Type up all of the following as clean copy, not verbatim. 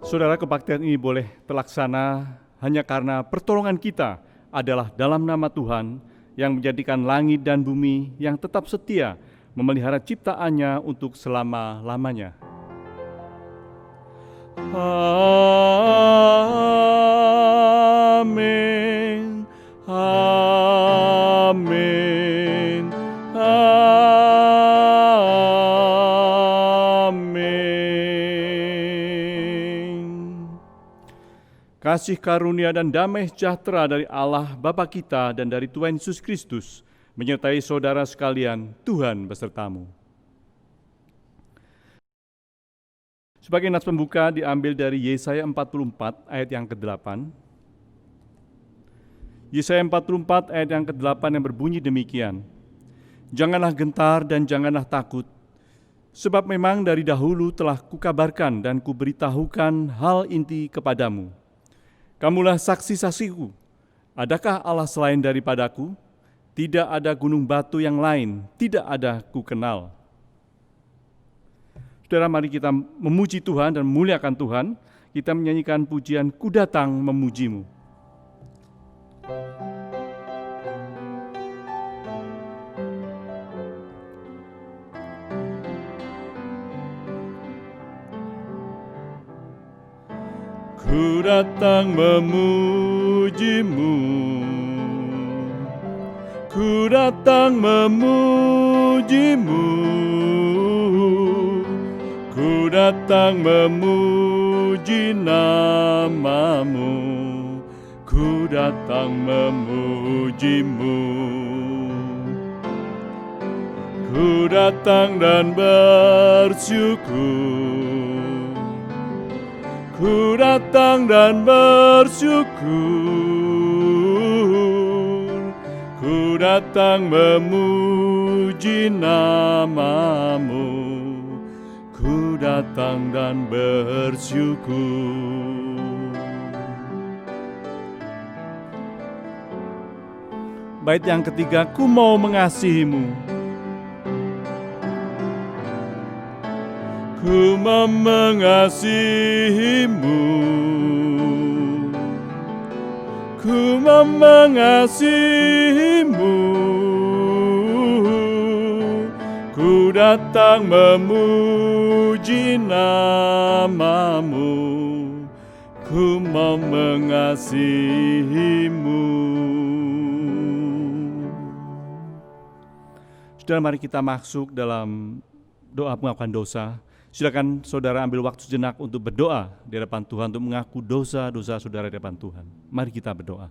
Saudara, kebaktian ini boleh terlaksana hanya karena pertolongan kita adalah dalam nama Tuhan yang menjadikan langit dan bumi yang tetap setia memelihara ciptaannya untuk selama-lamanya. Amin. Amin. Amin. Kasih karunia dan damai sejahtera dari Allah Bapa kita dan dari Tuhan Yesus Kristus menyertai saudara sekalian. Tuhan besertamu. Sebagai nas pembuka diambil dari Yesaya 44 ayat yang ke-8. Yesaya 44 ayat yang ke-8 yang berbunyi demikian. Janganlah gentar dan janganlah takut, sebab memang dari dahulu telah kukabarkan dan kuberitahukan hal inti kepadamu. Kamulah saksi-saksiku. Adakah Allah selain daripadaku? Tidak ada gunung batu yang lain, tidak ada kukenal. Saudara, mari kita memuji Tuhan dan memuliakan Tuhan. Kita menyanyikan pujian Ku Datang Memujimu. Ku datang memujimu, ku datang memujimu, ku datang memuji namamu, ku datang memujimu. Ku datang dan bersyukur, ku datang dan bersyukur, ku datang memuji namamu, ku datang dan bersyukur. Bait yang ketiga, ku mau mengasihimu. Ku mau mengasihimu, ku mau mengasihimu, ku datang memuji namamu, ku mau mengasihimu. Saudara, mari kita masuk dalam doa pengakuan dosa. Silakan saudara ambil waktu sejenak untuk berdoa di hadapan Tuhan, untuk mengaku dosa-dosa saudara di hadapan Tuhan. Mari kita berdoa.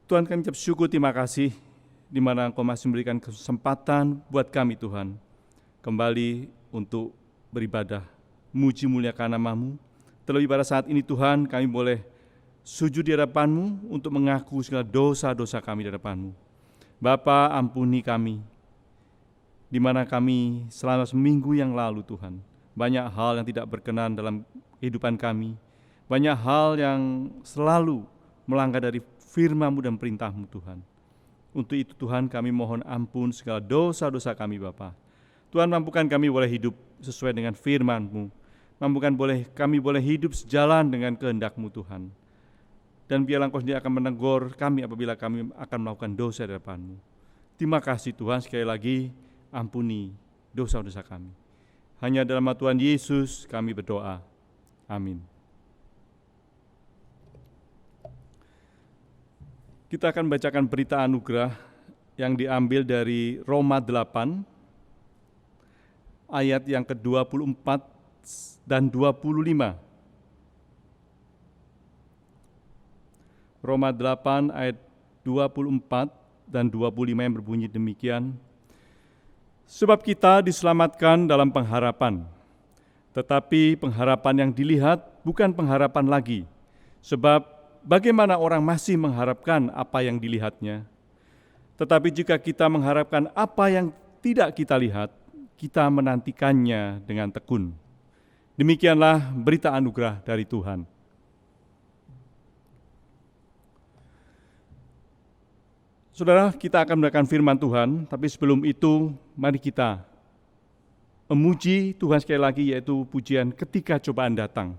Tuhan, kami ucap syukur, terima kasih di mana Engkau masih memberikan kesempatan buat kami Tuhan kembali untuk beribadah, muji muliakan nama-Mu. Terlebih pada saat ini Tuhan, kami boleh sujud di hadapan-Mu untuk mengaku segala dosa-dosa kami di hadapan-Mu. Bapa, ampuni kami, di mana kami selama seminggu yang lalu Tuhan, banyak hal yang tidak berkenan dalam kehidupan kami, banyak hal yang selalu melanggar dari firman-Mu dan perintah-Mu Tuhan. Untuk itu Tuhan, kami mohon ampun segala dosa-dosa kami Bapa. Tuhan, mampukan kami boleh hidup sesuai dengan firman-Mu. Mampukan kami boleh hidup sejalan dengan kehendak-Mu Tuhan. Dan biarlah Engkau sendiri akan menegur kami apabila kami akan melakukan dosa di hadapan-Mu. Terima kasih Tuhan, sekali lagi ampuni dosa-dosa kami. Hanya dalam nama Tuhan Yesus kami berdoa. Amin. Kita akan bacakan berita anugerah yang diambil dari Roma 8 ayat yang ke-24 dan 25. Roma 8 ayat 24 dan 25 yang berbunyi demikian. Sebab kita diselamatkan dalam pengharapan, tetapi pengharapan yang dilihat bukan pengharapan lagi. Sebab bagaimana orang masih mengharapkan apa yang dilihatnya? Tetapi jika kita mengharapkan apa yang tidak kita lihat, kita menantikannya dengan tekun. Demikianlah berita anugerah dari Tuhan. Saudara, kita akan mendengarkan firman Tuhan, tapi sebelum itu mari kita memuji Tuhan sekali lagi, yaitu pujian ketika cobaan datang.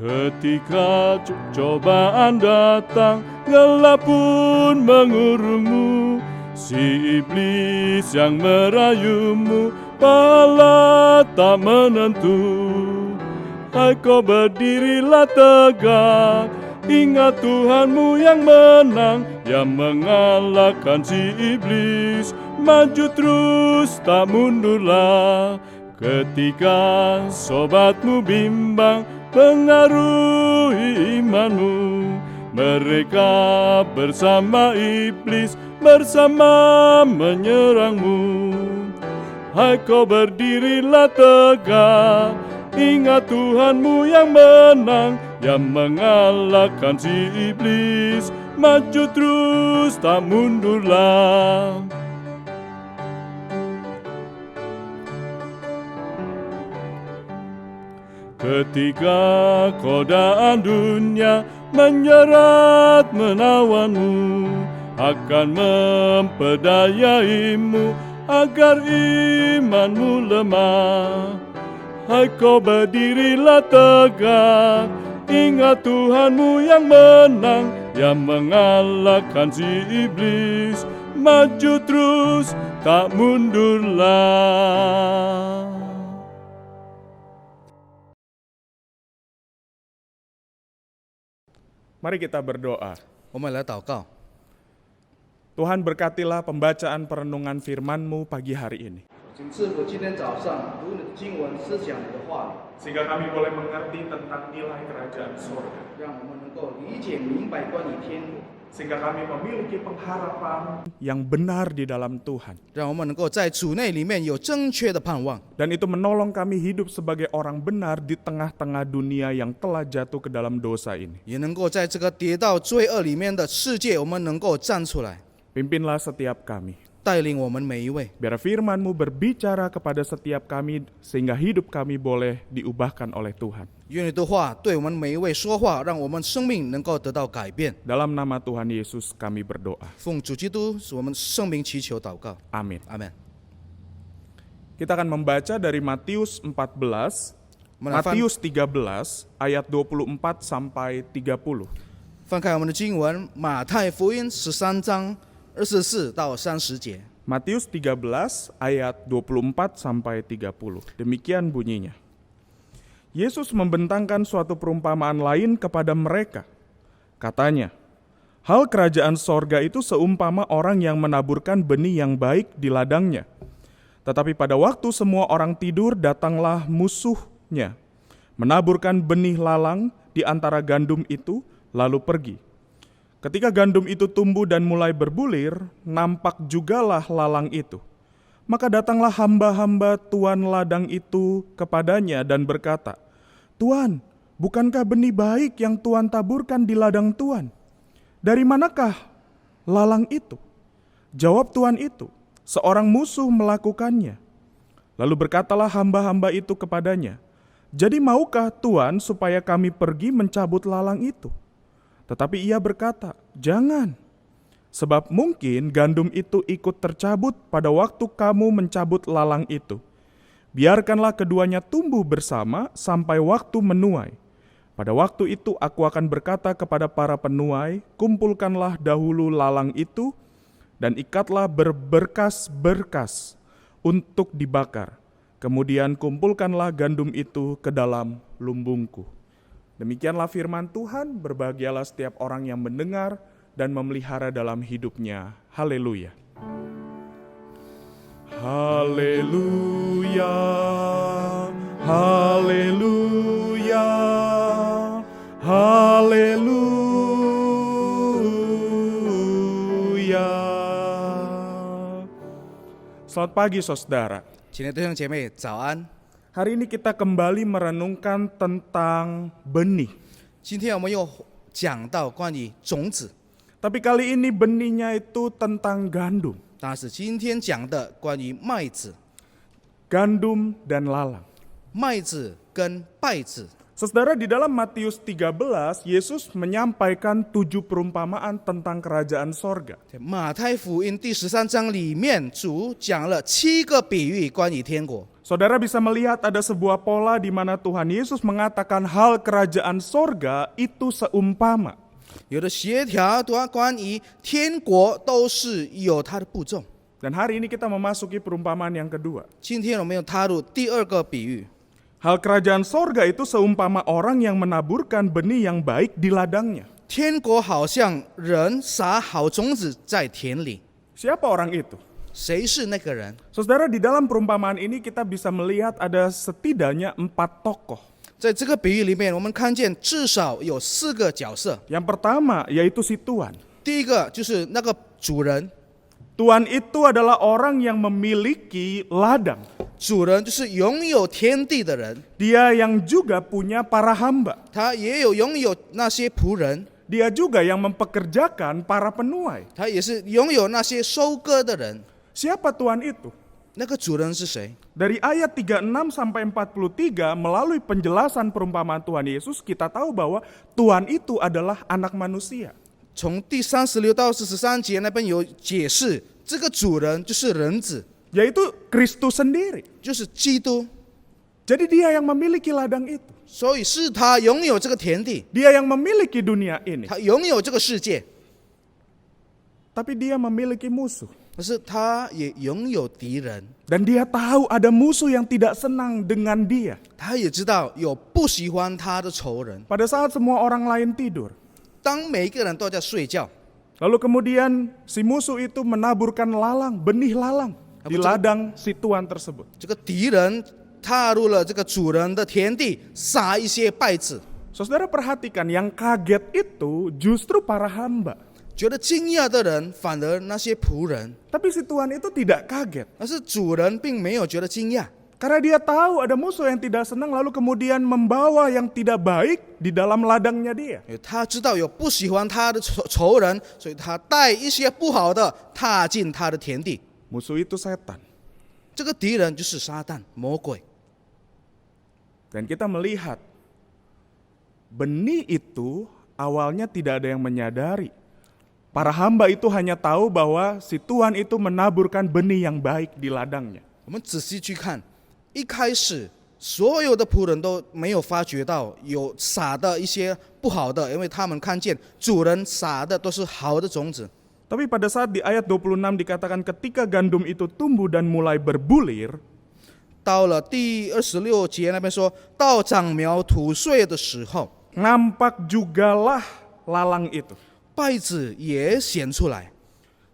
Ketika cobaan datang, gelap pun mengurungmu, si iblis yang merayumu, pala tak menentu. Hai kau berdirilah tegak, ingat Tuhanmu yang menang, yang mengalahkan si iblis. Maju terus tak mundurlah, ketika sobatmu bimbang pengaruhi imanmu, mereka bersama iblis, bersama menyerangmu. Hai kau berdirilah tegak, ingat Tuhanmu yang menang, yang mengalahkan si iblis. Maju terus tak mundurlah. Ketika godaan dunia menyerat menawanmu, akan memperdayaimu agar imanmu lemah. Hai kau berdirilah tegak, ingat Tuhanmu yang menang, yang mengalahkan si iblis. Maju terus tak mundurlah. Mari kita berdoa. 我们来祷告， Tuhan berkatilah pembacaan perenungan firman-Mu pagi hari ini, 请赐福今天早上读你的经文，思想你的话语， sehingga kami boleh mengerti tentang nilai kerajaan surga, 让我们能够理解明白关于天国， sehingga kami memiliki pengharapan yang benar di dalam Tuhan, 让我们能够在主内里面有正确的盼望， dan itu menolong kami hidup sebagai orang benar di tengah-tengah dunia yang telah jatuh ke dalam dosa ini. 也能够在这个跌到罪恶里面的世界，我们能够站出来， Pimpinlah setiap kami, 带领我们每一位， biar firman-Mu berbicara kepada setiap kami, sehingga hidup kami boleh diubahkan oleh Tuhan. 愿你的话对我们每一位说话，让我们生命能够得到改变。 Dalam nama Tuhan Yesus kami berdoa. 奉主基督使我们圣名祈求祷告， Amin. 阿门。 Kita akan membaca dari Matius 14, 我们来翻 Matius 13 ayat 24 sampai 30. 翻开我们的经文，马太福音13章24到30节。 Matius 13 ayat 24 sampai 30. Demikian bunyinya. Yesus membentangkan suatu perumpamaan lain kepada mereka. Katanya, hal kerajaan sorga itu seumpama orang yang menaburkan benih yang baik di ladangnya. Tetapi pada waktu semua orang tidur, datanglah musuhnya, menaburkan benih lalang di antara gandum itu, lalu pergi. Ketika gandum itu tumbuh dan mulai berbulir, nampak jugalah lalang itu. Maka datanglah hamba-hamba tuan ladang itu kepadanya dan berkata, Tuan, bukankah benih baik yang Tuan taburkan di ladang Tuan? Dari manakah lalang itu? Jawab tuan itu, seorang musuh melakukannya. Lalu berkatalah hamba-hamba itu kepadanya, jadi maukah Tuan supaya kami pergi mencabut lalang itu? Tetapi ia berkata, jangan. Sebab mungkin gandum itu ikut tercabut pada waktu kamu mencabut lalang itu. Biarkanlah keduanya tumbuh bersama sampai waktu menuai. Pada waktu itu aku akan berkata kepada para penuai, kumpulkanlah dahulu lalang itu dan ikatlah berberkas-berkas untuk dibakar. Kemudian kumpulkanlah gandum itu ke dalam lumbungku. Demikianlah firman Tuhan, berbahagialah setiap orang yang mendengar dan memelihara dalam hidupnya. Haleluya. Haleluya. Haleluya. Haleluya. Selamat pagi saudara. 亲爱的弟兄姐妹，早安！ Hari ini kita kembali merenungkan tentang benih. 今天我们又讲到关于种子， Tapi kali ini benihnya itu tentang gandum. 但是今天讲的关于麦子。gandum dan lalang. 麦子跟稗子。 Saudara, di dalam Matius 13, Yesus menyampaikan 7 perumpamaan tentang kerajaan sorga. 马太福音第13章里面，主讲了7个比喻关于天国。 Saudara bisa melihat ada sebuah pola di mana Tuhan Yesus mengatakan hal kerajaan sorga itu seumpama. 有的协调关于天国都是有它的步骤。 Dan hari ini kita memasuki perumpamaan yang kedua. 今天我们要踏入第2个比喻。 Hal kerajaan sorga itu seumpama orang yang menaburkan benih yang baik di ladangnya. 天国好像人撒好种子在田里， Siapa orang itu? 谁是那个人？ Saudara, di dalam perumpamaan ini kita bisa melihat ada setidaknya 4 tokoh. 在这个比喻里面，我们看见至少有4个角色。 Yang pertama yaitu si tuan. 第一个就是那个主人， Tuan itu adalah orang yang memiliki ladang. 主人就是拥有天地的人， Dia yang juga punya para hamba. 他也有拥有那些仆人， Dia juga yang mempekerjakan para penuai. 他也是拥有那些收割的人。 Siapa tuan itu? 那个主人是谁？ Dari ayat 36 sampai 43 melalui penjelasan perumpamaan Tuhan Yesus kita tahu bahwa Tuhan itu adalah anak manusia. 从第36到43节那边有解释，这个主人就是人子， Yaitu Kristus sendiri. 就是基督， Jadi dia yang memiliki ladang itu. 所以是他拥有这个田地， Dia yang memiliki dunia ini. 他拥有这个世界， Tapi dia memiliki musuh. 可是他也拥有敌人， Dan dia tahu ada musuh yang tidak senang dengan dia. 他也知道有不喜欢他的仇人。 Pada saat semua orang lain tidur. 当每一个人都在睡觉， Lalu kemudian si musuh itu menaburkan lalang, benih lalang di ladang si tuan tersebut. 这个敌人踏入了这个主人的田地，撒一些稗子。 Saudara perhatikan, yang kaget itu justru para hamba. 觉得惊讶的人，反而那些仆人， Tapi si tuan itu tidak kaget. 但是主人并没有觉得惊讶， Karena dia tahu ada musuh yang tidak senang lalu kemudian membawa yang tidak baik di dalam ladangnya dia. 因为他知道有不喜欢他的仇人，所以他带一些不好的踏进他的田地。 Musuh itu setan. 这个敌人就是撒旦魔鬼。 Dan kita melihat benih itu awalnya tidak ada yang menyadari. Para hamba itu hanya tahu bahwa si tuan itu menaburkan benih yang baik di ladangnya. 我们仔细去看，一开始所有的仆人都没有发觉到有撒的一些不好的，因为他们看见主人撒的都是好的种子。 Tapi pada saat di ayat 26 dikatakan ketika gandum itu tumbuh dan mulai berbulir, 到了第26节那边说到长苗吐穗的时候， nampak jugalah lalang itu. 稗子也显出来。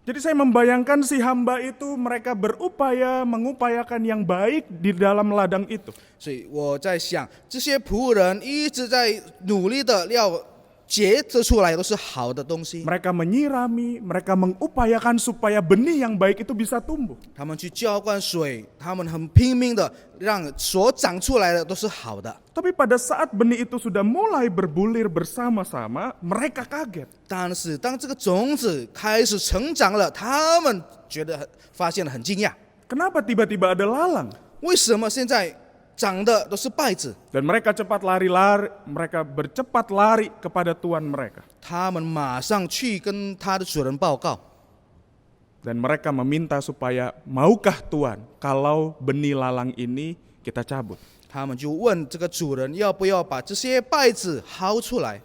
Jadi saya membayangkan si hamba itu mereka berupaya mengupayakan yang baik di dalam ladang itu. 所以我在想，这些仆人一直在努力的要结这出来都是好的东西， Mereka menyirami, mereka mengupayakan supaya benih yang baik itu bisa tumbuh. 他们去浇灌水，他们很拼命的让所长出来的都是好的。 Tapi pada saat benih itu sudah mulai berbulir bersama-sama, mereka kaget. 但是当这个种子开始成长了，他们发现了很惊讶， Kenapa tiba-tiba ada lalang? 为什么现在长的都是稗子？ Dan mereka bercepat lari kepada tuan mereka. 他们马上去跟他的主人报告， Dan mereka meminta supaya maukah tuan kalau benih lalang ini kita cabut. 他们就问这个主人要不要把这些稗子薅出来。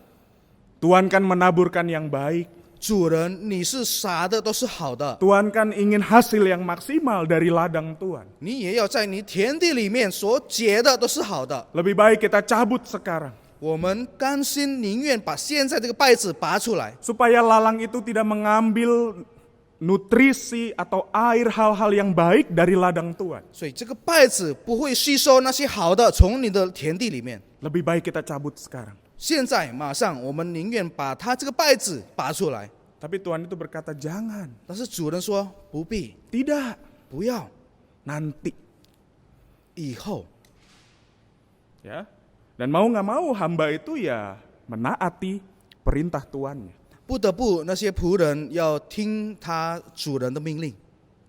Tuan kan menaburkan yang baik. 主人，你是撒的都是好的， Tuan kan ingin hasil yang maksimal dari ladang Tuan. 你也要在你田地里面所结的都是好的。 Lebih baik kita cabut sekarang. 我们甘心宁愿把现在这个稗子拔出来， Supaya lalang itu tidak mengambil nutrisi atau air hal-hal yang baik dari ladang Tuan. 所以这个稗子不会吸收那些好的从你的田地里面。 Lebih baik kita cabut sekarang. 现在马上，我们宁愿把它这个稗子拔出来。 Tapi Tuhan itu berkata jangan. 但是主人说不必， Tidak. 不要， Nanti. 以后。 Ya. Dan mau nggak mau hamba itu ya menaati perintah tuannya. 不得不那些仆人要听他主人的命令。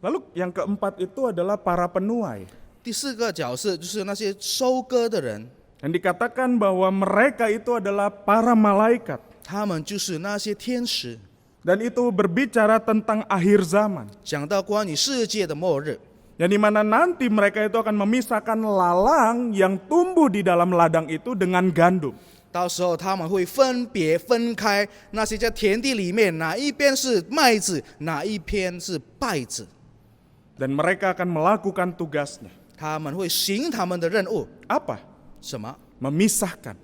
Lalu yang keempat itu adalah para penuai. 第四个角色就是那些收割的人， Dan dikatakan bahwa mereka itu adalah para malaikat. 他们就是那些天使。 Dan itu berbicara tentang akhir zaman. 讲到关于世界的末日， Yang dimana nanti mereka itu akan memisahkan lalang yang tumbuh di dalam ladang itu dengan gandum. 到时候他们会分别分开那些在田地里面哪一边是麦子，哪一边是稗子， Dan mereka akan melakukan tugasnya. 他们会行他们的任务。 Apa? 什么？ Memisahkan.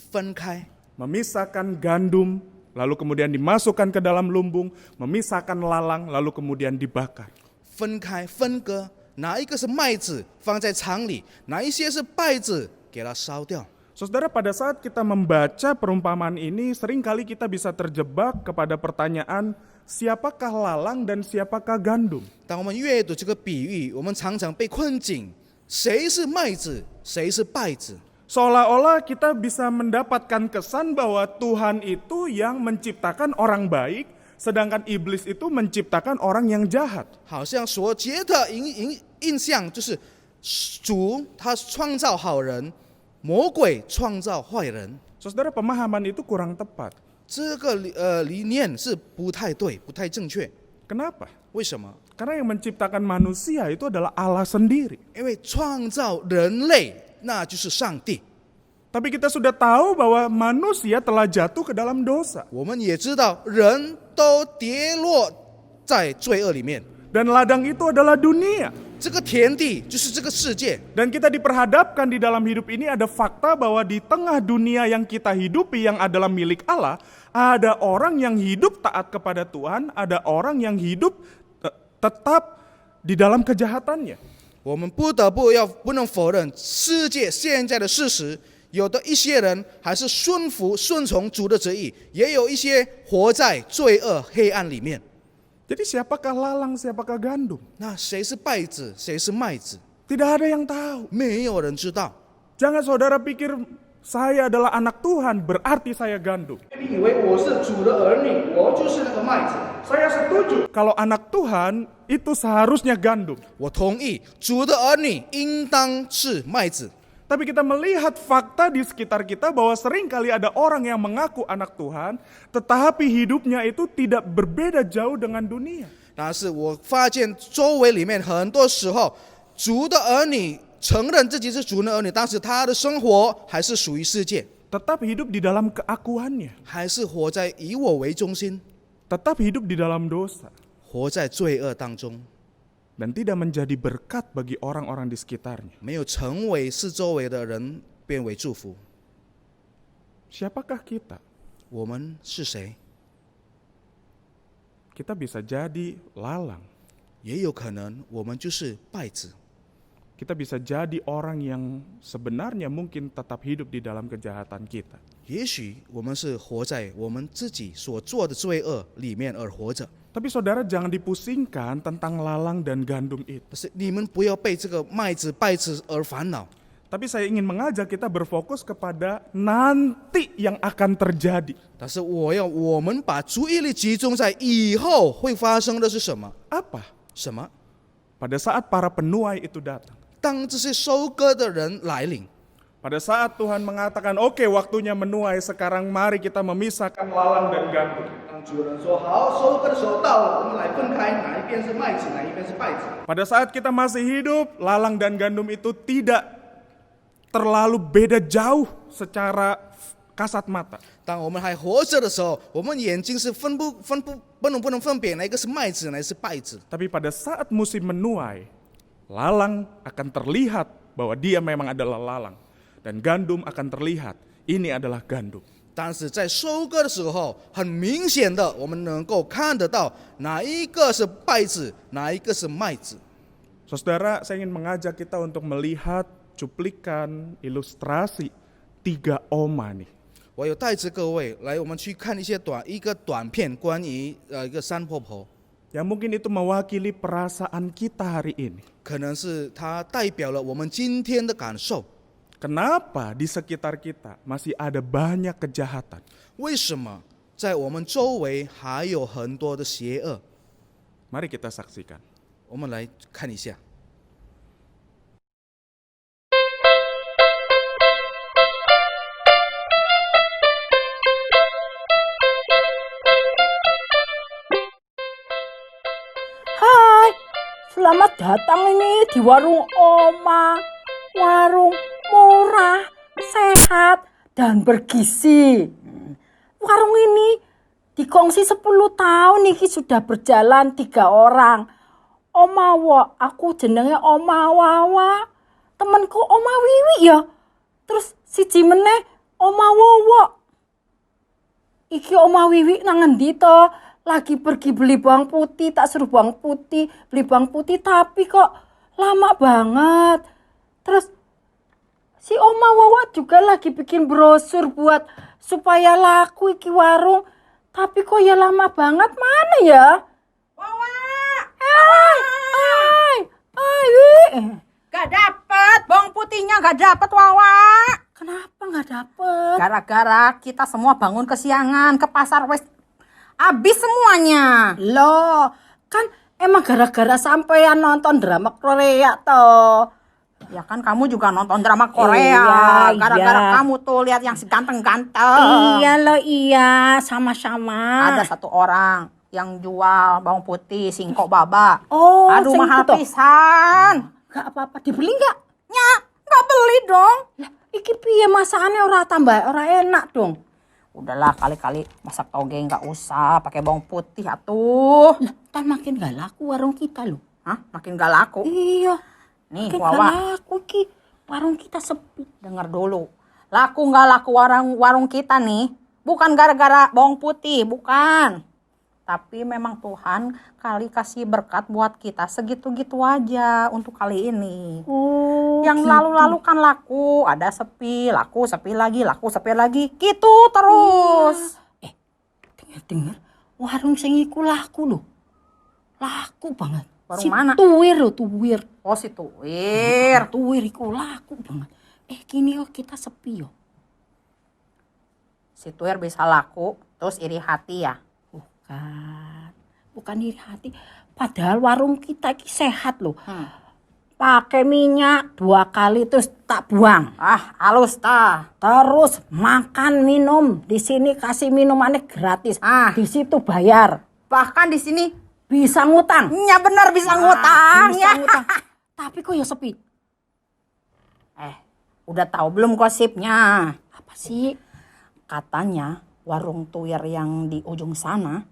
分开， Memisahkan gandum, lalu kemudian dimasukkan ke dalam lumbung. Memisahkan lalang, lalu kemudian dibakar. 分开，分割，哪一个是麦子放在厂里，哪一些是稗子给它烧掉。 Saudara, pada saat kita membaca perumpamaan ini, seringkali kita bisa terjebak kepada pertanyaan, siapakah lalang dan siapakah gandum? 当我们阅读这个比喻，我们常常被困境：谁是麦子，谁是稗子？ Seolah-olah kita bisa mendapatkan kesan bahwa Tuhan itu yang menciptakan orang baik, sedangkan iblis itu menciptakan orang yang jahat. 好像所觉的印象就是主他创造好人，魔鬼创造坏人。 Saudara, pemahaman itu kurang tepat. 这个理念是不太对，不太正确。 Kenapa? 为什么？ Karena yang menciptakan manusia itu adalah Allah sendiri. 因为创造人类那就是上帝。 Tapi kita sudah tahu bahwa manusia telah jatuh ke dalam dosa. 我们也知道，人都跌落在罪恶里面。 Dan ladang itu adalah dunia. 这个田地就是这个世界。 Dan kita diperhadapkan di dalam hidup ini ada fakta bahwa di tengah dunia yang kita hidupi yang adalah milik Allah, ada orang yang hidup taat kepada Tuhan, ada orang yang hidup tetap di dalam kejahatannya. 我们不能否认世界现在的事实，有的一些人还是顺从主的旨意，也有一些活在罪恶黑暗里面。 Jadi siapakah lalang, siapakah gandum? 那谁是稗子，谁是麦子？ Tidak ada yang tahu. 没有人知道。 Jangan saudara pikir saya adalah anak Tuhan berarti saya gandum. 你以为我是主的儿女，我就是那个麦子。 Saya setuju kalau anak Tuhan itu seharusnya gandum. 我同意，主的儿女应当是麦子。 Tapi kita melihat fakta di sekitar kita bahwa seringkali ada orang yang mengaku anak Tuhan, tetapi hidupnya itu tidak berbeda jauh dengan dunia. 但是我发现周围里面很多时候，主的儿女承认自己是主的儿女，但是他的生活还是属于世界， Tetap hidup di dalam keakuannya, 还是活在以我为中心， tetap hidup di dalam dosa, 活在罪恶当中， dan tidak menjadi berkat bagi orang-orang di sekitarnya. 没有成为四周围的人变为祝福。 Siapakah kita? 我们是谁？ Kita bisa jadi lalang. 也有可能我们就是稗子， Kita bisa jadi orang yang sebenarnya mungkin tetap hidup di dalam kejahatan kita. 也许我们是活在我们自己所做的罪恶里面而活着。 Tapi saudara jangan dipusingkan tentang lalang dan gandum itu. 但是你们不要被这个麦子、稗子而烦恼。 Tapi saya ingin mengajak kita berfokus kepada nanti yang akan terjadi. 但是我们把注意力集中在以后会发生的是什么？ Apa? 什么？ Pada saat para penuai itu datang. 当这些收割的人来临， Pada saat Tuhan mengatakan, oke waktunya menuai, sekarang mari kita memisahkan lalang dan gandum. 当主人说好，收割的时候到了，我们来分开，哪一边是麦子，哪一边是稗子。 Pada saat kita masih hidup, lalang dan gandum itu tidak terlalu beda jauh secara kasat mata. 当我们还活着的时候，我们眼睛是不能分别哪一个是麦子，哪一个是稗子。 Tapi pada saat musim menuai, lalang akan terlihat bahwa dia memang adalah lalang. Dan gandum akan terlihat, ini adalah gandum. 但是在收割的时候，很明显的，我们能够看得到哪一个是稗子，哪一个是麦子。 Saudara, saya ingin mengajak kita untuk melihat cuplikan ilustrasi 3 oma nih. 我有带着各位来，我们去看一个短片，关于一个山婆婆， Yang mungkin itu mewakili perasaan kita hari ini. 可能是它代表了我们今天的感受。 Kenapa di sekitar kita masih ada banyak kejahatan? 为什么在我们周围还有很多的邪恶？ Mari kita saksikan. 我们来看一下。Selamat datang ini di warung Oma. Warung murah, sehat, dan bergizi. Warung ini dikongsi 10 tahun niki sudah berjalan 3 orang. Oma Wa, aku jenenge Oma Wawa. Temenku Oma Wiwi ya. Terus siji meneh Oma Wowo. Iki Oma Wiwi nang endi to? Lagi pergi beli bawang putih, tak suruh bawang putih, beli bawang putih tapi kok lama banget. Terus si Oma Wawa juga lagi bikin brosur buat supaya laku iki warung. Tapi kok ya lama banget, mana ya? Wawa! Gak dapet, bawang putihnya gak dapet, Wawa. Kenapa gak dapet? Gara-gara kita semua bangun kesiangan ke pasar wes habis semuanya. Loh, kan emang gara-gara sampean nonton drama Korea toh. Ya kan kamu juga nonton drama Korea. Iya, Gara-gara iya. kamu tuh lihat yang si ganteng-ganteng. Iya loh, iya, sama-sama. Ada satu orang yang jual bawang putih singkok baba. Oh, Aduh sing mahal itu toh. pisan. Gak apa-apa, dibeli gak? Ya, nggak beli dong. Lah, iki piye masakannya ora tambah, ora enak dong. Udahlah kali-kali masak toge nggak usah pakai bawang putih atuh. Lah, kan makin gak laku warung kita loh. Hah? Makin gak laku. Iya, Nih makin gak Wawa, laku ki. Warung kita sepi. dengar dulu. Laku nggak laku warung kita nih, bukan gara-gara bawang putih, bukan. Tapi memang Tuhan kali kasih berkat buat kita segitu-gitu aja untuk kali ini. Oh, Yang gitu. lalu-lalu kan laku, ada sepi, laku, sepi lagi, laku, sepi lagi, gitu terus. Dengar, warung sing iku laku loh. Laku banget. Warung mana? Tuwir loh, tuwir. Oh si Tuwir. Tuwir iku laku banget. Gini oh kita sepi yo. Si Tuwir bisa laku, terus iri hati ya. Bukan iri hati. Padahal warung kita ini sehat loh. Pakai minyak 2 kali terus tak buang. Ah, halus tah. Terus makan minum di sini kasih minumannya gratis. Ah. Di situ bayar. Bahkan di sini Bisa ngutang. ya benar bisa ngutang Bisa ya. ngutang. Tapi kok ya sepi. Udah tahu belum gosipnya? Apa sih? Katanya warung Tuwir yang di ujung sana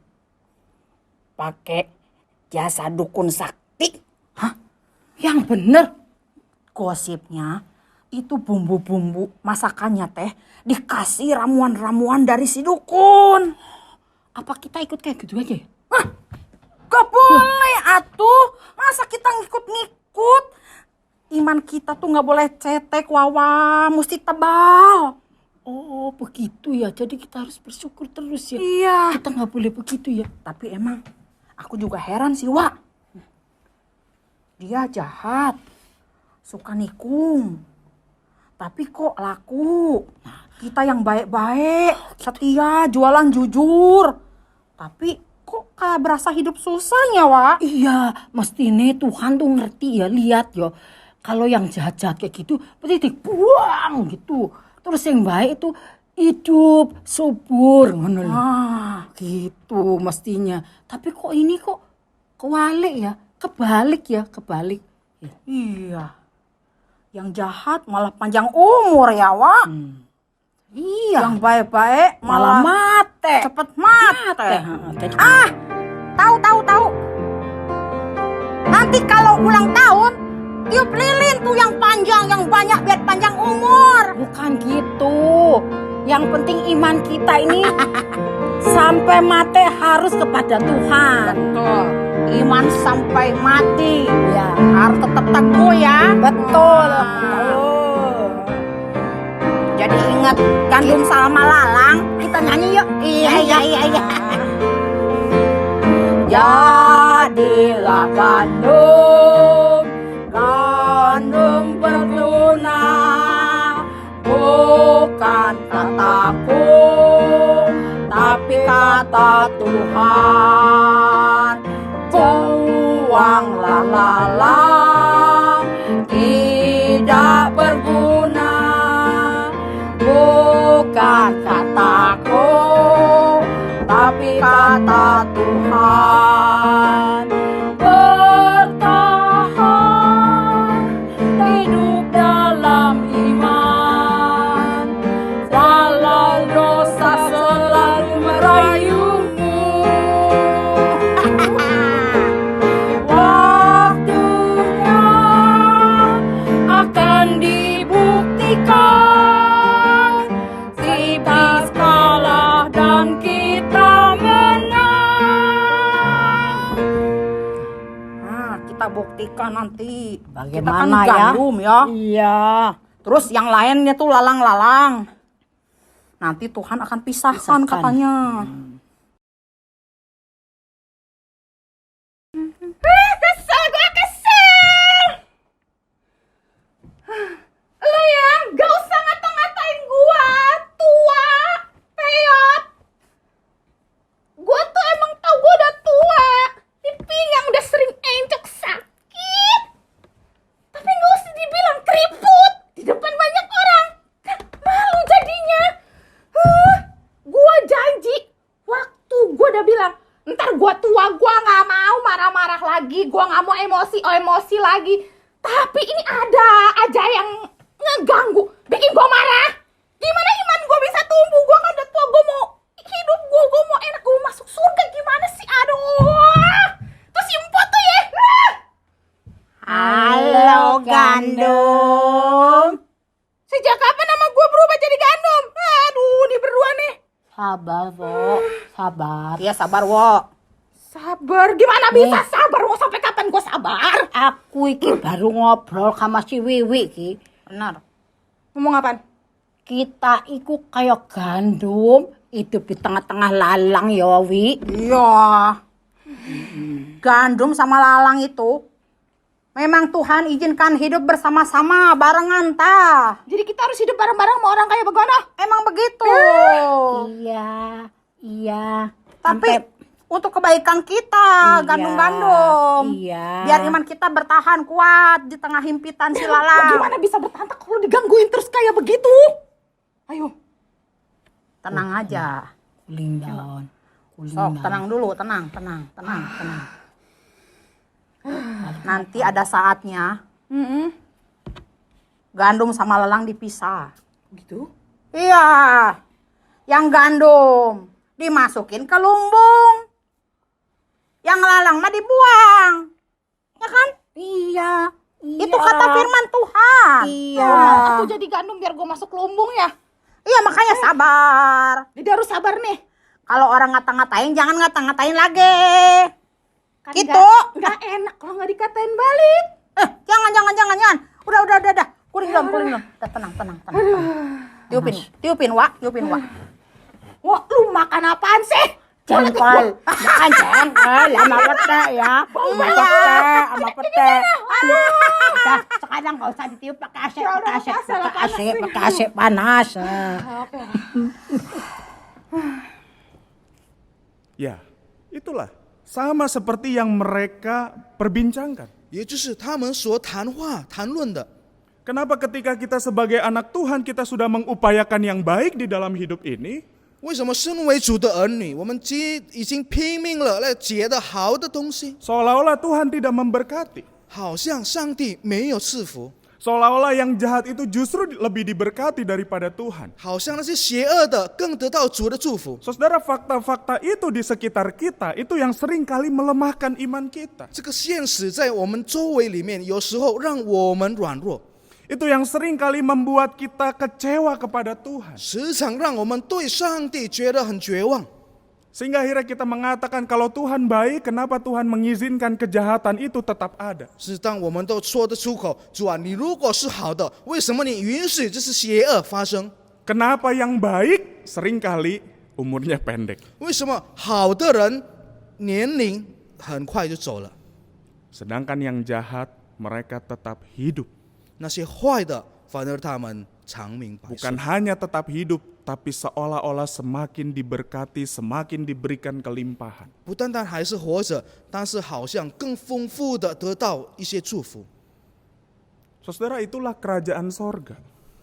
pakai jasa dukun sakti. Yang bener. Gosipnya itu bumbu-bumbu masakannya teh dikasih ramuan-ramuan dari si dukun. Apa kita ikut kayak gitu aja ya? Gak boleh atuh. Masa kita ngikut-ngikut? Iman kita tuh gak boleh cetek, Wawa. Mesti tebal. Oh begitu ya. Jadi kita harus bersyukur terus ya. Iya. Kita nggak boleh begitu ya. Tapi emang aku juga heran sih, Wak. Dia jahat. Suka nikung. Tapi kok laku. Kita yang baik-baik, setia, jualan jujur. Tapi kok kayak berasa hidup susahnya, Wak? Iya, mestinya Tuhan tuh ngerti ya, lihat ya. Kalau yang jahat-jahat kayak gitu, berarti dibuang gitu. Terus yang baik itu hidup subur, ngono lho. Gitu mestinya. Tapi kok ini kok kebalik ya? Kebalik. Ya. Iya. Yang jahat malah panjang umur ya, Wak. Iya. Yang baik-baik Malah mate. cepet mate. Jadi, Tahu. Nanti kalau ulang tahun, tiup lilin tuh yang panjang, yang banyak biar panjang umur. bukan gitu. Yang penting iman kita ini sampai mati harus kepada Tuhan. Betul. Iman sampai mati. Ya, Harus tetap teguh ya. betul. Jadi ingat gandum Salma Lalang. Kita nyanyi yuk. Iya. Jadilah gandum berguna, bukan kataku, tapi kata Tuhan. Buanglah lalang, tidak berguna, bukan kataku, tapi kata Tuhan. Bertanya kita menang. Nah, kita buktikan nanti. Bagaimana kita kan ya? gandum ya. Iya. Terus yang lainnya tuh lalang-lalang. Nanti Tuhan akan pisahkan katanya. Kesel, gue kesel. Lo ya, gak usah ngata-ngatain gue tua, peyot. Gue tuh emang tau gue udah tua. Di pinggang udah sering encok sakit. Tapi gak usah dibilang keriput di depan banyak orang. Kan malu jadinya. Gue janji, waktu gue udah bilang, ntar gue tua, gue gak mau marah-marah lagi, gue gak mau emosi lagi. Tapi ini ada aja yang ngeganggu, bikin gue marah. Gimana iman gue bisa tumbuh? Gue kan udah tua, gue mau hidup, gue mau enak, gue mau masuk surga. Gimana sih? Aduh. Terus si Empot tuh ya. Halo gandum. Sejak kapan nama gue berubah jadi gandum? Aduh, ini berdua nih. Sabar, Wo. Sabar. Iya sabar, Wo. Sabar, gimana bisa sabar? Mau sampai kapan gue sabar? Aku iki baru ngobrol sama si Wiwi iki. Benar. Ngomong apaan? Kita iku kayak gandum hidup di tengah-tengah lalang ya, Wi. Iya. Gandum sama lalang itu memang Tuhan izinkan hidup bersama-sama barengan ta. Jadi kita harus hidup bareng-bareng sama orang kayak bagaimana? Emang begitu. Iya. Tapi Sampai- untuk kebaikan kita, Iya, gandum-gandum. iya. Biar iman kita bertahan kuat di tengah himpitan si lalang. Gimana bisa bertahan kalau digangguin terus kayak begitu? Ayo. Tenang aja. Cooling down. Sok, tenang dulu, tenang. Nanti ada saatnya gandum sama lalang dipisah. Gitu? Iya. Yang gandum dimasukin ke lumbung. Yang lalang mah dibuang. Ya kan? Iya. Itu kata firman Tuhan. Iya. Aku jadi gandum biar gue masuk lumbung ya. Iya, makanya sabar. Jadi harus sabar nih. Kalau orang ngata-ngatain, jangan ngata-ngatain lagi. Kan Gitu. Nggak enak kalau nggak dikatain balik. Jangan. Udah. Kuring dong. Udah, tenang. Tiupin, Wak. Wah, lu makan apaan sih? Jengkol. Makan jengkol sama pete ya. Sama pete. Udah, sekarang gak usah ditiup pakai AC panas. Ya, itulah sama seperti yang mereka perbincangkan. 也就是他们所谈论的。 Kenapa ketika kita sebagai anak Tuhan kita sudah mengupayakan yang baik di dalam hidup ini, 为什么身为主的儿女，我们已经拼命了来结的好的东西， seolah-olah Tuhan tidak memberkati? 好像上帝没有赐福， Seolah-olah yang jahat itu justru lebih diberkati daripada Tuhan. 好像那些邪恶的更得到主的祝福。 Saudara, fakta-fakta itu di sekitar kita itu yang sering kali melemahkan iman kita. 这个现实在我们周围里面，有时候让我们软弱， Itu yang sering kali membuat kita kecewa kepada Tuhan. 时常让我们对上帝觉得很绝望。 Sehingga akhirnya kita mengatakan kalau Tuhan baik, kenapa Tuhan mengizinkan kejahatan itu tetap ada? 是当我们都说得出口，主啊，你如果是好的，为什么你允许这是邪恶发生？ Kenapa yang baik seringkali umurnya pendek? 为什么好的人年龄很快就走了， Sedangkan yang jahat mereka tetap hidup. 那些坏的反而他们长命百岁 Bukan？hanya tetap hidup, tapi seolah-olah semakin diberkati, semakin diberikan kelimpahan. 不单单还是活着，但是好像更丰富的得到一些祝福。 Saudara, itulah kerajaan sorga.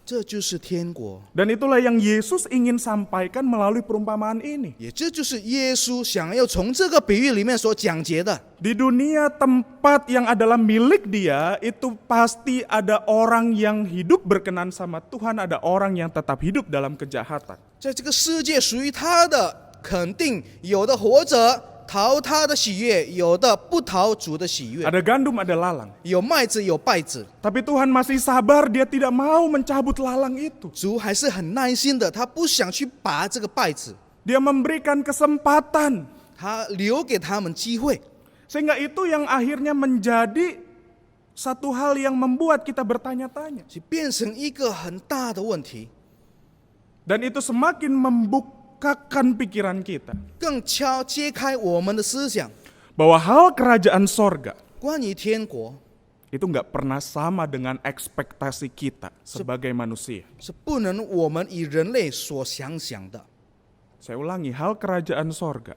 这就是天国， Dan itulah yang Yesus ingin sampaikan melalui perumpamaan ini. 也这就是耶稣想要从这个比喻里面所讲解的。 Di dunia tempat yang adalah milik dia, itu pasti ada orang yang hidup berkenan sama Tuhan, ada orang yang tetap hidup dalam kejahatan. 在这个世界属于他的，肯定有的活着讨他的喜悦，有的不讨主的喜悦， Ada gandum, ada lalang. 有麦子有稗子。 Tapi Tuhan masih sabar, dia tidak mau mencabut lalang itu. 主还是很耐心的，他不想去拔这个稗子。Dia memberikan kesempatan. 他留给他们机会， Sehingga itu yang akhirnya menjadi satu hal yang membuat kita bertanya-tanya. 就变成一个很大的问题， Dan itu semakin membukakan pikiran kita. 更揭开我们的思想， Bahwa hal kerajaan sorga 关于天国 itu nggak pernah sama dengan ekspektasi kita sebagai manusia. 是不能我们以人类所想的。 Saya ulangi, hal kerajaan sorga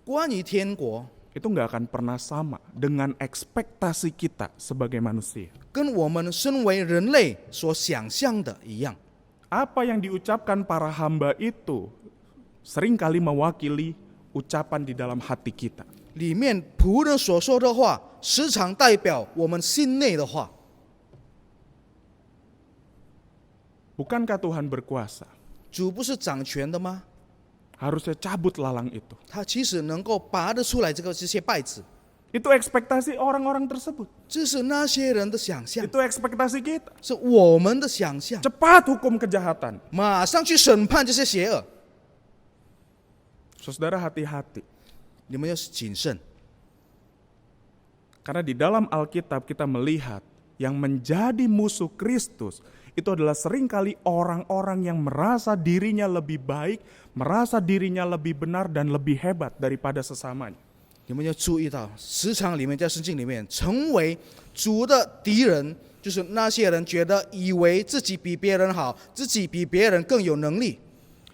关于天国 itu nggak akan pernah sama dengan ekspektasi kita sebagai manusia. 跟我们身为人类所想象的一样， Apa yang diucapkan para hamba itu seringkali mewakili ucapan di dalam hati kita. 里面仆人所说的话，时常代表我们心内的话。 Bukankah Tuhan berkuasa? 主不是掌权的吗？ Harusnya cabut lalang itu. 他其实能够拔得出来这些败子， Itu ekspektasi orang-orang tersebut. 这是那些人的想象， Itu ekspektasi kita. 是我们的想象。 Cepat hukum kejahatan. 马上去审判这些邪恶， Saudara hati-hati. 你们要谨慎， Karena di dalam Alkitab kita melihat yang menjadi musuh Kristus itu adalah seringkali orang-orang yang merasa dirinya lebih baik, merasa dirinya lebih benar dan lebih hebat daripada sesamanya. 你们要注意到，时常里面在圣经里面，成为主的敌人，就是那些人以为自己比别人好，自己比别人更有能力，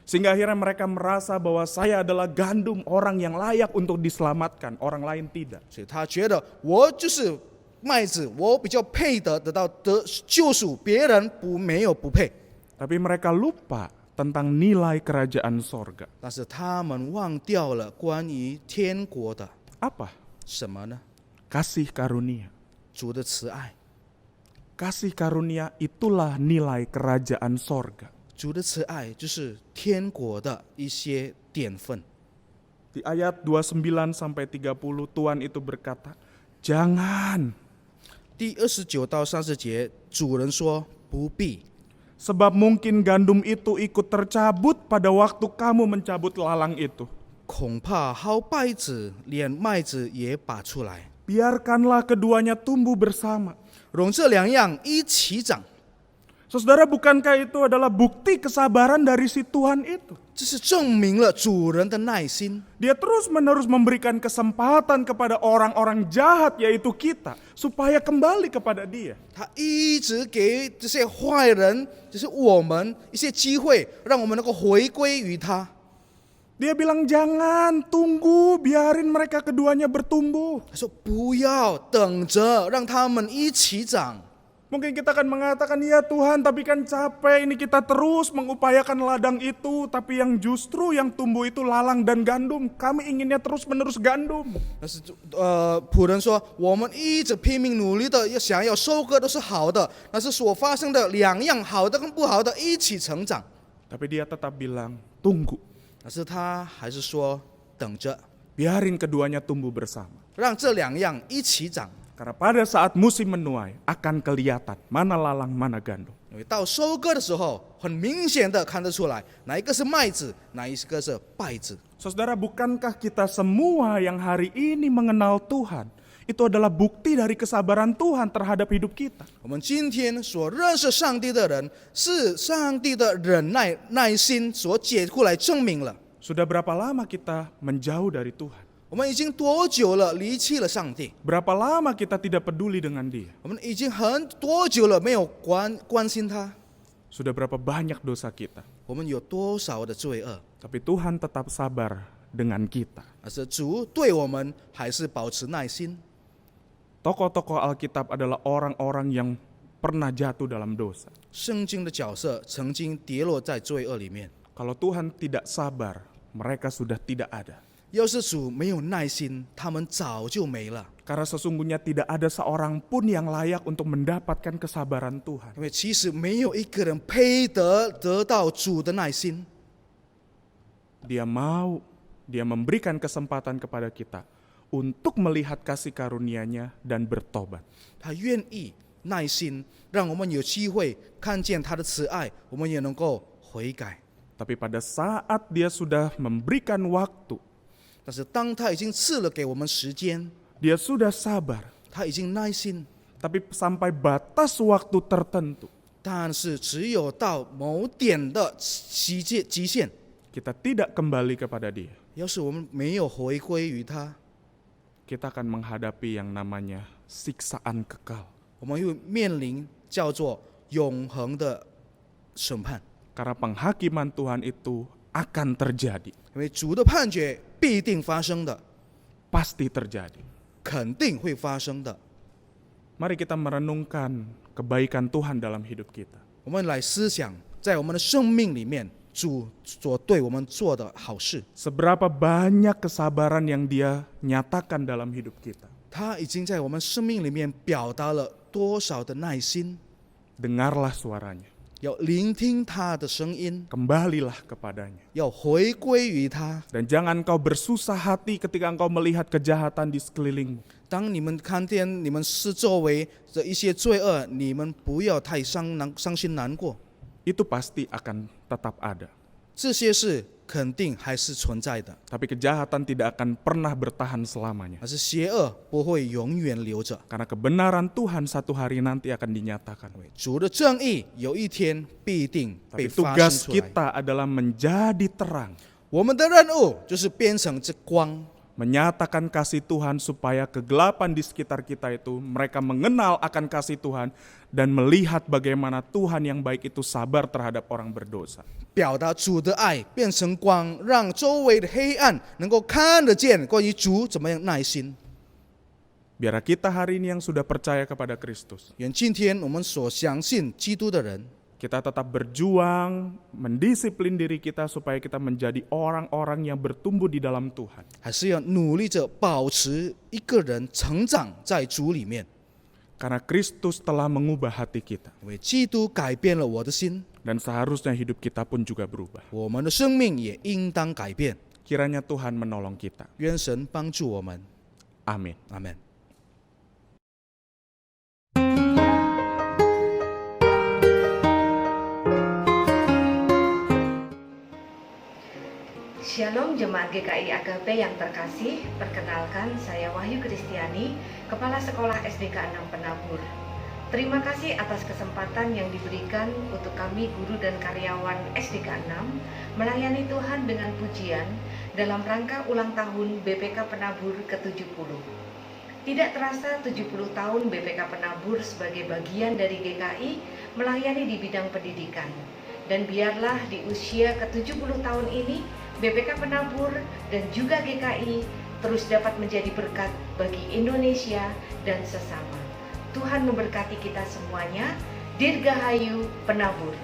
Sehingga akhirnya mereka merasa bahwa saya adalah gandum, orang yang layak untuk diselamatkan, orang lain tidak. 所以他觉得我就是麦子，我比较配得到救赎，别人没有不配。 Tapi mereka lupa tentang nilai kerajaan sorga. 但是他们忘掉了关于天国的 Apa? 什么呢？ Kasih karunia. 主的慈爱， Kasih karunia itulah nilai kerajaan sorga. 主的慈爱就是天国的一些典份。 Di ayat 29 sampai 30 Tuhan itu berkata, "Jangan, 第29到30节，主人说不必， sebab mungkin gandum itu ikut tercabut pada waktu kamu mencabut lalang itu. 恐怕薅稗子连麦子也拔出来， Biarkanlah keduanya tumbuh bersama." 容这两样一起长。 Saudara, bukankah itu adalah bukti kesabaran dari si Tuhan itu? 这是证明了主人的耐心。 Dia terus-menerus memberikan kesempatan kepada orang-orang jahat, yaitu kita, supaya kembali kepada Dia. 他一直给这些坏人，就是我们一些机会，让我们能够回归于他。 Dia bilang, "Jangan, tunggu, biarin mereka keduanya bertumbuh." 他说不要等着，让他们一起长。 Mungkin kita akan mengatakan, "Ya Tuhan, tapi kan capek ini kita terus mengupayakan ladang itu, tapi yang justru yang tumbuh itu lalang dan gandum. Kami inginnya terus-menerus gandum." 但是仆人说，我们一直拼命努力的想要收割都是好的，但是所发生的两样好的跟不好的一起成长。 Tapi dia tetap bilang, "Tunggu, 但是他还是说等着， biarin keduanya tumbuh bersama." 让这两样一起长。 Karena pada saat musim menuai akan kelihatan mana lalang mana gandum. 因为到收割的时候，很明显的看得出来，哪一个是麦子，哪一个是稗子。 Saudara, bukankah kita semua yang hari ini mengenal Tuhan, itu adalah bukti dari kesabaran Tuhan terhadap hidup kita? 我们今天所认识上帝的人，是上帝的忍耐心所解过来证明了。 Sudah berapa lama kita menjauh dari Tuhan? 我们已经多久了离弃了上帝？ Berapa lama kita tidak peduli dengan Dia? 我们已经多久了没有关心他？ Sudah berapa banyak dosa kita? 我们有多少的罪恶？ Tapi Tuhan tetap sabar dengan kita. 而是主对我们还是保持耐心。 Tokoh-tokoh Alkitab adalah orang-orang yang pernah jatuh dalam dosa. 圣经的角色曾经跌落在罪恶里面。 Kalau Tuhan tidak sabar, mereka sudah tidak ada. 要是主没有耐心，他们早就没了。 Karena sesungguhnya tidak ada seorang pun yang layak untuk mendapatkan kesabaran Tuhan. 因为其实没有一个人配得到主的耐心。 Dia memberikan kesempatan kepada kita untuk melihat kasih karunia-Nya dan bertobat. 他愿意耐心，让我们有机会看见他的慈爱，我们也能够悔改。Tapi pada saat dia sudah memberikan waktu, 但是当他已经赐了给我们时间， dia sudah sabar. 他已经耐心， Tapi sampai batas waktu tertentu, 但是只有到某点的极限， kita tidak kembali kepada dia. 要是我们没有回归于他， Kita akan menghadapi yang namanya siksaan kekal. 我们会面临叫做永恒的审判。 Karena penghakiman Tuhan itu akan terjadi. 因为主的判决必定发生的， Pasti terjadi. 肯定会发生的。 Mari kita merenungkan kebaikan Tuhan dalam hidup kita. 我们来思想，在我们的生命里面，主所对我们做的好事， Seberapa banyak kesabaran yang dia nyatakan dalam hidup kita. 他已经在我们生命里面表达了多少的耐心， Dengarlah suaranya. 要聆听他的声音， Kembalilah kepadanya. 要回归于他。 Dan jangan kau bersusah hati ketika engkau melihat kejahatan di sekelilingmu. 当你们看见你们四周围的一些罪恶，你们不要太伤心难过， Itu pasti akan tetap ada. 这些事肯定还是存在的， Tapi kejahatan tidak akan pernah bertahan selamanya. 而是邪恶不会永远留着。 Karena kebenaran Tuhan satu hari nanti akan dinyatakan. 主的正义有一天必定被 Tapi 发 tugas 生出来。 kita adalah menjadi terang. 我们的任务就是变成这光， Menyatakan kasih Tuhan supaya kegelapan di sekitar kita itu mereka mengenal akan kasih Tuhan dan melihat bagaimana Tuhan yang baik itu sabar terhadap orang berdosa. 表达主的爱，变成光，让周围的黑暗能够看得见关于主怎么样耐心。 Biar kita hari ini yang sudah percaya kepada Kristus, 愿今天我们所相信基督的人， kita tetap berjuang, mendisiplin diri kita supaya kita menjadi orang-orang yang bertumbuh di dalam Tuhan. 还是要努力着保持一个人成长在主里面， Karena Kristus telah mengubah hati kita. 因为基督改变了我的心， Dan seharusnya hidup kita pun juga berubah. 我们的生命也应当改变。 Kiranya Tuhan menolong kita. 愿神帮助我们， Amin. 阿门。 Shalom Jemaat GKI AKP yang terkasih, perkenalkan saya Wahyu Kristiani, Kepala Sekolah SDK 6 Penabur. Terima kasih atas kesempatan yang diberikan untuk kami guru dan karyawan SDK 6 melayani Tuhan dengan pujian dalam rangka ulang tahun BPK Penabur ke-70. Tidak terasa 70 tahun BPK Penabur sebagai bagian dari GKI melayani di bidang pendidikan. Dan biarlah di usia ke-70 tahun ini BPK Penabur dan juga GKI terus dapat menjadi berkat bagi Indonesia dan sesama. Tuhan memberkati kita semuanya. Dirgahayu Penabur.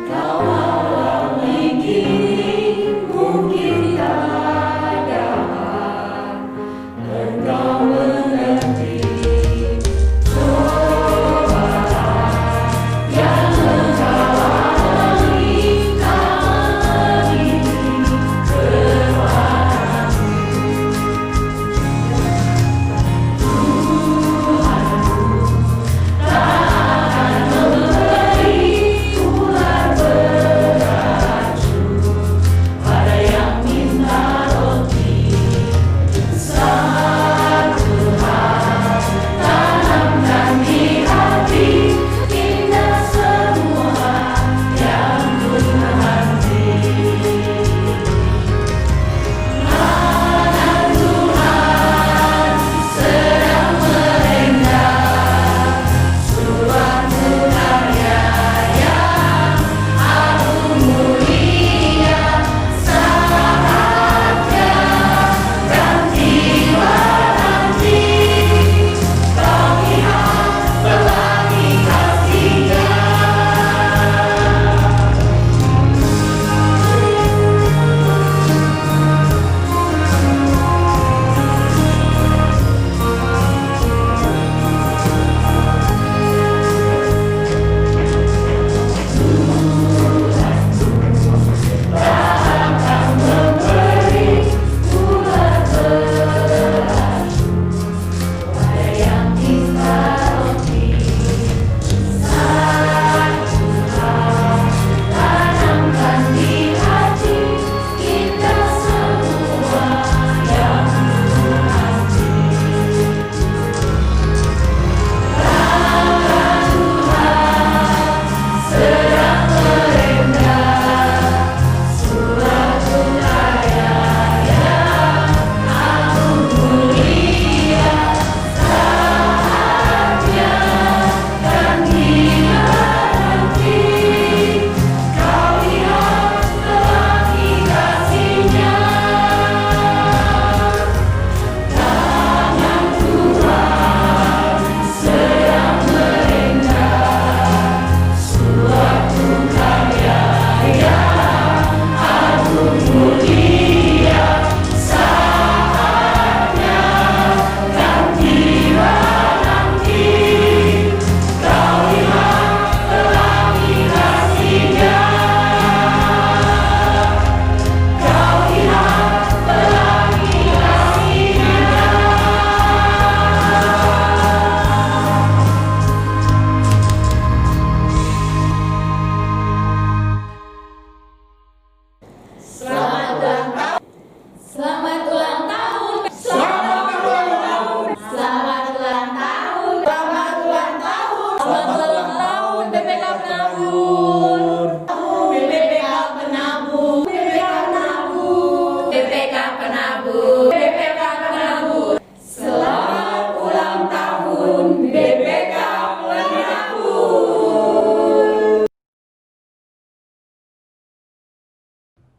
Kau orang tinggi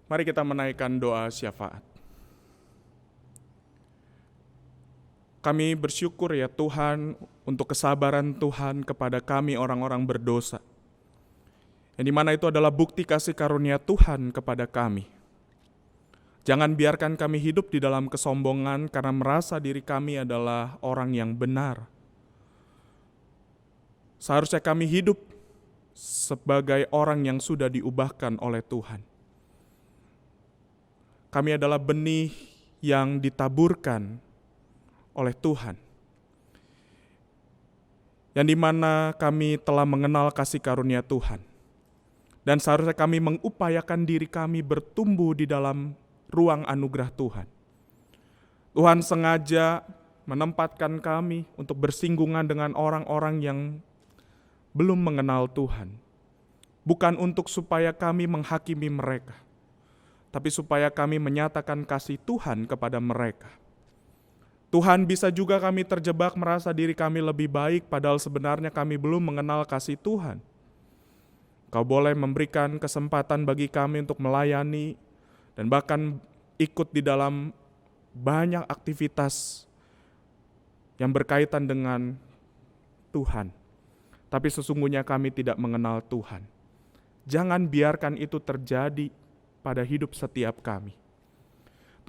Mari kita menaikkan doa syafaat. Kami bersyukur ya Tuhan untuk kesabaran Tuhan kepada kami orang-orang berdosa. Yang dimana itu adalah bukti kasih karunia Tuhan kepada kami. Jangan biarkan kami hidup di dalam kesombongan karena merasa diri kami adalah orang yang benar. Seharusnya kami hidup sebagai orang yang sudah diubahkan oleh Tuhan. Kami adalah benih yang ditaburkan oleh Tuhan, yang dimana kami telah mengenal kasih karunia Tuhan, dan seharusnya kami mengupayakan diri kami bertumbuh di dalam ruang anugerah Tuhan. Tuhan sengaja menempatkan kami untuk bersinggungan dengan orang-orang yang belum mengenal Tuhan, bukan untuk supaya kami menghakimi mereka, tapi supaya kami menyatakan kasih Tuhan kepada mereka. Tuhan, bisa juga kami terjebak merasa diri kami lebih baik, padahal sebenarnya kami belum mengenal kasih Tuhan. Kau boleh memberikan kesempatan bagi kami untuk melayani dan bahkan ikut di dalam banyak aktivitas yang berkaitan dengan Tuhan. Tapi sesungguhnya kami tidak mengenal Tuhan. Jangan biarkan itu terjadi pada hidup setiap kami.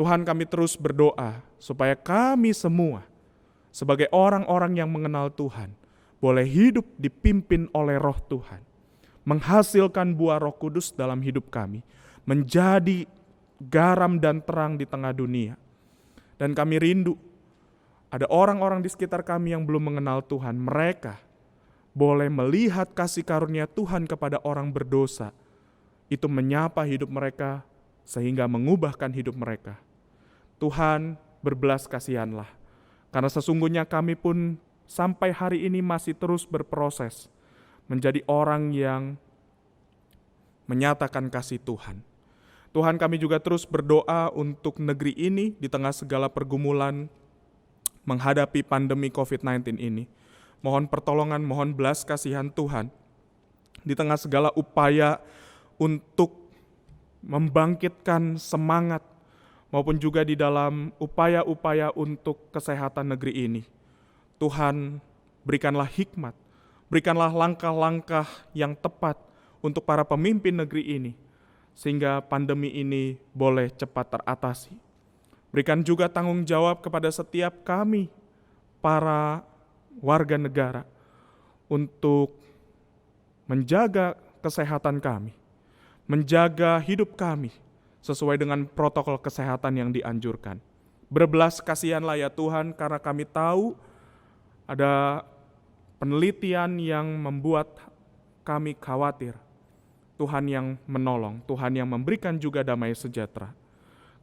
Tuhan, kami terus berdoa supaya kami semua sebagai orang-orang yang mengenal Tuhan boleh hidup dipimpin oleh Roh Tuhan, menghasilkan buah Roh Kudus dalam hidup kami, menjadi garam dan terang di tengah dunia. Dan kami rindu ada orang-orang di sekitar kami yang belum mengenal Tuhan, mereka boleh melihat kasih karunia Tuhan kepada orang berdosa, itu menyapa hidup mereka sehingga mengubahkan hidup mereka. Tuhan, berbelas kasihanlah, karena sesungguhnya kami pun sampai hari ini masih terus berproses menjadi orang yang menyatakan kasih Tuhan. Tuhan, kami juga terus berdoa untuk negeri ini di tengah segala pergumulan menghadapi pandemi COVID-19 ini. Mohon pertolongan, mohon belas kasihan Tuhan di tengah segala upaya untuk membangkitkan semangat maupun juga di dalam upaya-upaya untuk kesehatan negeri ini. Tuhan, berikanlah hikmat, berikanlah langkah-langkah yang tepat untuk para pemimpin negeri ini, sehingga pandemi ini boleh cepat teratasi. Berikan juga tanggung jawab kepada setiap kami, para warga negara, untuk menjaga kesehatan kami, menjaga hidup kami, sesuai dengan protokol kesehatan yang dianjurkan. Berbelas kasihanlah ya Tuhan, karena kami tahu ada penelitian yang membuat kami khawatir. Tuhan yang menolong, Tuhan yang memberikan juga damai sejahtera.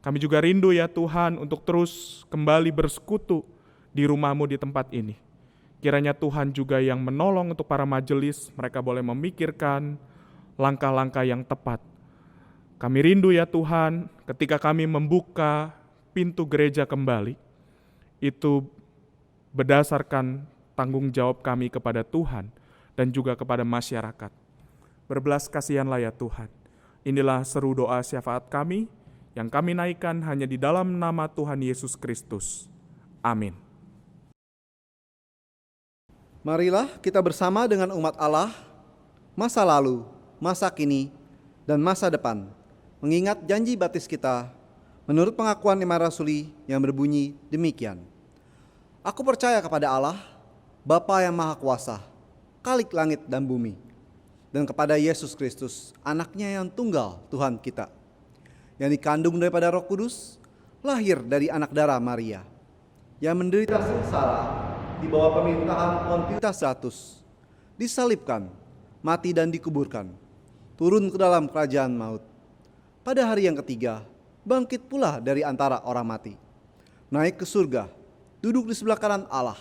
Kami juga rindu ya Tuhan untuk terus kembali bersekutu di rumah-Mu di tempat ini. Kiranya Tuhan juga yang menolong untuk para majelis, mereka boleh memikirkan langkah-langkah yang tepat. Kami rindu ya Tuhan, ketika kami membuka pintu gereja kembali, itu berdasarkan tanggung jawab kami kepada Tuhan dan juga kepada masyarakat. Berbelas kasihanlah ya Tuhan. Inilah seru doa syafaat kami yang kami naikkan hanya di dalam nama Tuhan Yesus Kristus. Amin. Marilah kita bersama dengan umat Allah, masa lalu, masa kini, dan masa depan, mengingat janji baptis kita menurut pengakuan Iman Rasuli yang berbunyi demikian. Aku percaya kepada Allah, Bapa yang Maha Kuasa, Khalik langit dan bumi, dan kepada Yesus Kristus, anaknya yang tunggal Tuhan kita, yang dikandung daripada Roh Kudus, lahir dari anak darah Maria, yang menderita sengsara di bawah pemerintahan Pontius Pilatus, disalibkan, mati dan dikuburkan, turun ke dalam kerajaan maut. Pada hari yang ketiga, bangkit pula dari antara orang mati, naik ke surga, duduk di sebelah kanan Allah,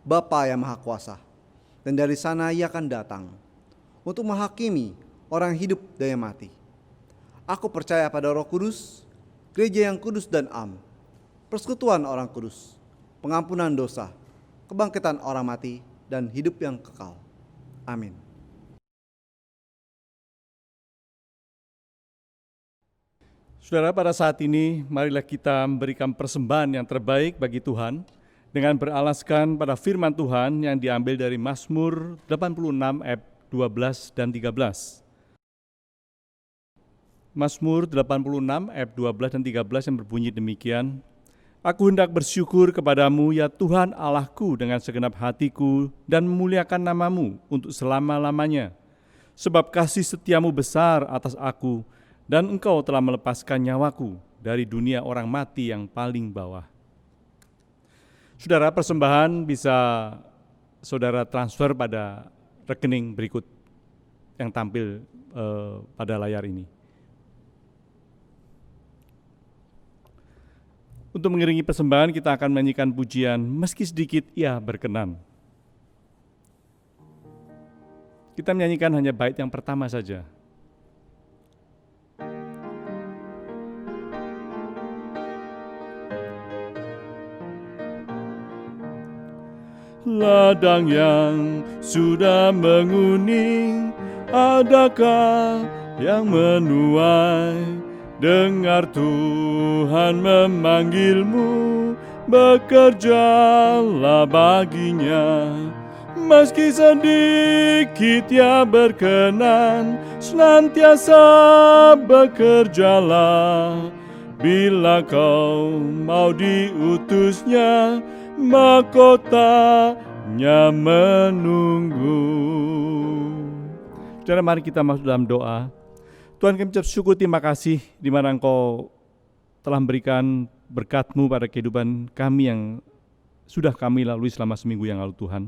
Bapa yang Maha Kuasa, dan dari sana Ia akan datang untuk menghakimi orang hidup dan yang mati. Aku percaya pada Roh Kudus, gereja yang kudus dan am, persekutuan orang kudus, pengampunan dosa, kebangkitan orang mati, dan hidup yang kekal. Amin. Saudara, pada saat ini marilah kita memberikan persembahan yang terbaik bagi Tuhan dengan beralaskan pada firman Tuhan yang diambil dari Mazmur 86 ayat 12 dan 13. Mazmur 86 ayat 12 dan 13 yang berbunyi demikian, Aku hendak bersyukur kepadamu ya Tuhan Allahku dengan segenap hatiku dan memuliakan namamu untuk selama-lamanya. Sebab kasih setiamu besar atas aku dan engkau telah melepaskan nyawaku dari dunia orang mati yang paling bawah. Saudara, persembahan bisa saudara transfer pada rekening berikut yang tampil pada layar ini. Untuk mengiringi persembahan kita akan menyanyikan pujian Meski Sedikit Ia Berkenan. Kita menyanyikan hanya bait yang pertama saja. Ladang yang sudah menguning, adakah yang menuai? Dengar Tuhan memanggilmu, bekerjalah baginya. Meski sedikit ia berkenan, senantiasa bekerjalah. Bila kau mau diutusnya, mahkotanya menunggu. Saudara, mari kita masuk dalam doa. Tuhan, kami ucap syukur, terima kasih di mana Engkau telah memberikan berkat-Mu pada kehidupan kami yang sudah kami lalui selama seminggu yang lalu, Tuhan.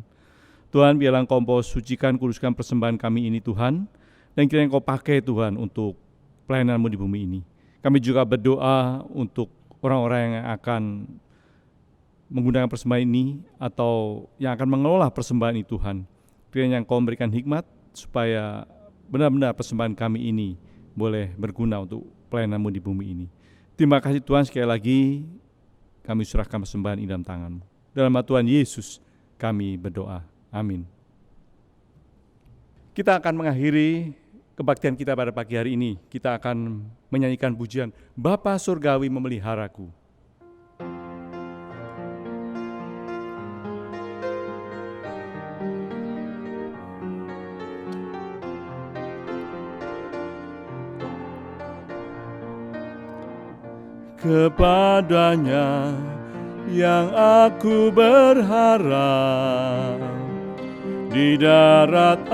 Tuhan, biarlah Engkau sucikan, kuduskan persembahan kami ini, Tuhan, dan kiranya Engkau pakai, Tuhan, untuk pelayanan-Mu di bumi ini. Kami juga berdoa untuk orang-orang yang akan menggunakan persembahan ini atau yang akan mengelola persembahan ini, Tuhan. Kiranya Engkau memberikan hikmat supaya benar-benar persembahan kami ini boleh berguna untuk pelayanan-Mu di bumi ini. Terima kasih Tuhan, sekali lagi kami serahkan persembahan ini dalam tangan-Mu. Dalam nama Tuhan Yesus kami berdoa. Amin. Kita akan mengakhiri kebaktian kita pada pagi hari ini. Kita akan menyanyikan pujian Bapa Surgawi Memeliharaku. Kepadanya yang aku berharap, di darat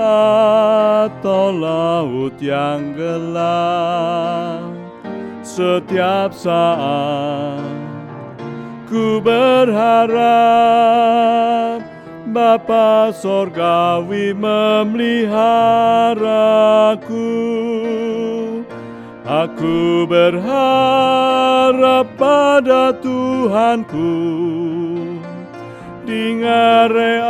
atau laut yang gelap, setiap saat ku berharap Bapa Surgawi memeliharaku. Aku berharap pada Tuhanku, di ngare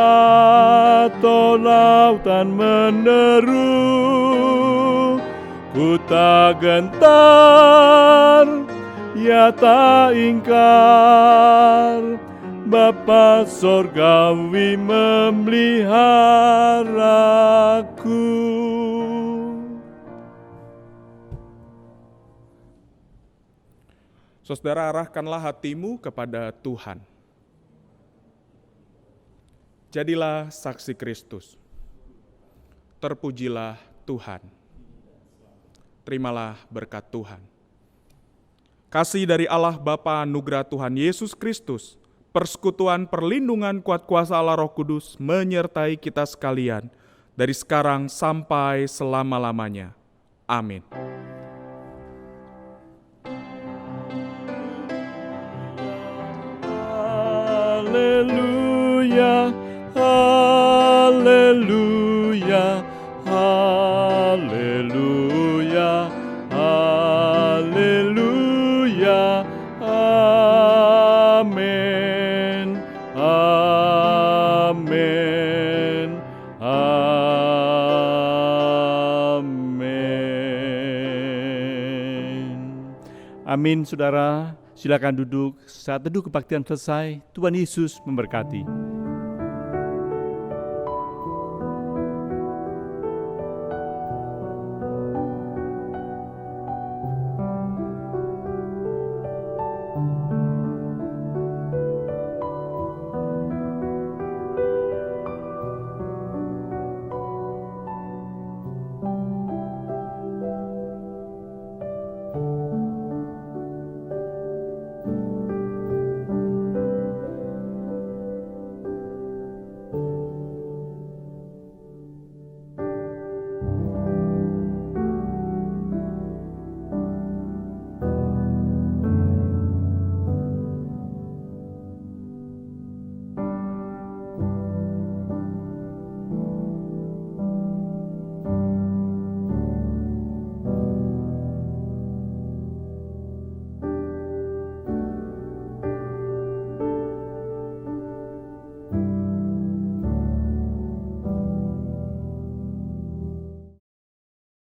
atau lautan menderu, ku tak gentar, ya tak ingkar, Bapa Surgawi memeliharaku. Saudara, arahkanlah hatimu kepada Tuhan. Jadilah saksi Kristus. Terpujilah Tuhan. Terimalah berkat Tuhan. Kasih dari Allah Bapa, anugerah Tuhan Yesus Kristus, persekutuan perlindungan kuat kuasa Allah Roh Kudus menyertai kita sekalian dari sekarang sampai selama-lamanya. Amin. Haleluya, haleluya, haleluya, haleluya, amin, amin, amin. Amin, saudara. Silakan duduk. Saat teduh kebaktian selesai, Tuhan Yesus memberkati.